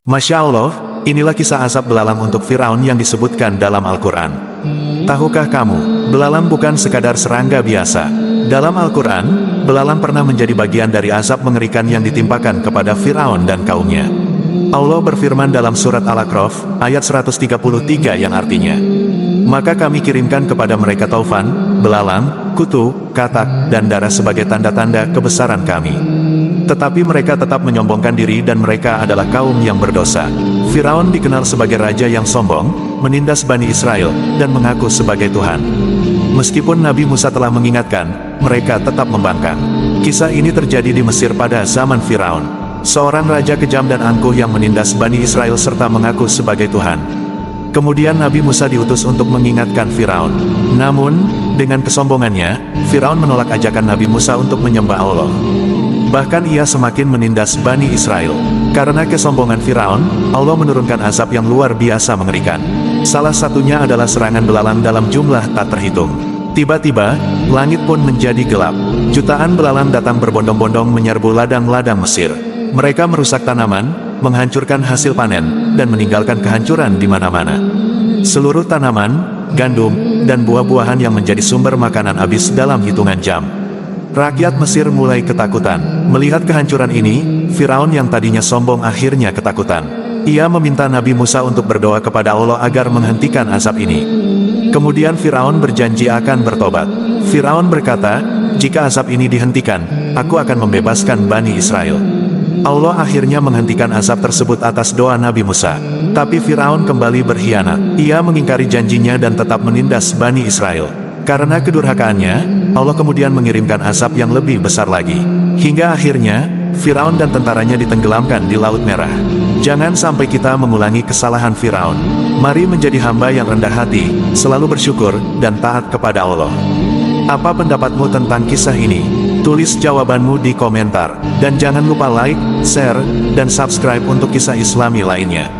Masya Allah, inilah kisah azab belalang untuk Firaun yang disebutkan dalam Al-Quran. Tahukah kamu, belalang bukan sekadar serangga biasa. Dalam Al-Quran, belalang pernah menjadi bagian dari azab mengerikan yang ditimpakan kepada Firaun dan kaumnya. Allah berfirman dalam surat Al-A'raf, ayat 133 yang artinya, maka kami kirimkan kepada mereka taufan, belalang, kutu, katak, dan darah sebagai tanda-tanda kebesaran kami. Tetapi mereka tetap menyombongkan diri dan mereka adalah kaum yang berdosa. Firaun dikenal sebagai raja yang sombong, menindas Bani Israel, dan mengaku sebagai Tuhan. Meskipun Nabi Musa telah mengingatkan, mereka tetap membangkang. Kisah ini terjadi di Mesir pada zaman Firaun, seorang raja kejam dan angkuh yang menindas Bani Israel serta mengaku sebagai Tuhan. Kemudian Nabi Musa diutus untuk mengingatkan Firaun. Namun, dengan kesombongannya, Firaun menolak ajakan Nabi Musa untuk menyembah Allah. Bahkan ia semakin menindas Bani Israel. Karena kesombongan Firaun, Allah menurunkan azab yang luar biasa mengerikan. Salah satunya adalah serangan belalang dalam jumlah tak terhitung. Tiba-tiba, langit pun menjadi gelap. Jutaan belalang datang berbondong-bondong menyerbu ladang-ladang Mesir. Mereka merusak tanaman, menghancurkan hasil panen, dan meninggalkan kehancuran di mana-mana. Seluruh tanaman, gandum, dan buah-buahan yang menjadi sumber makanan habis dalam hitungan jam. Rakyat Mesir mulai ketakutan. Melihat kehancuran ini, Firaun yang tadinya sombong akhirnya ketakutan. Ia meminta Nabi Musa untuk berdoa kepada Allah agar menghentikan azab ini. Kemudian Firaun berjanji akan bertobat. Firaun berkata, jika azab ini dihentikan, aku akan membebaskan Bani Israel. Allah akhirnya menghentikan azab tersebut atas doa Nabi Musa. Tapi Firaun kembali berkhianat. Ia mengingkari janjinya dan tetap menindas Bani Israel. Karena kedurhakaannya, Allah kemudian mengirimkan azab yang lebih besar lagi. Hingga akhirnya, Firaun dan tentaranya ditenggelamkan di Laut Merah. Jangan sampai kita mengulangi kesalahan Firaun. Mari menjadi hamba yang rendah hati, selalu bersyukur, dan taat kepada Allah. Apa pendapatmu tentang kisah ini? Tulis jawabanmu di komentar. Dan jangan lupa like, share, dan subscribe untuk kisah Islami lainnya.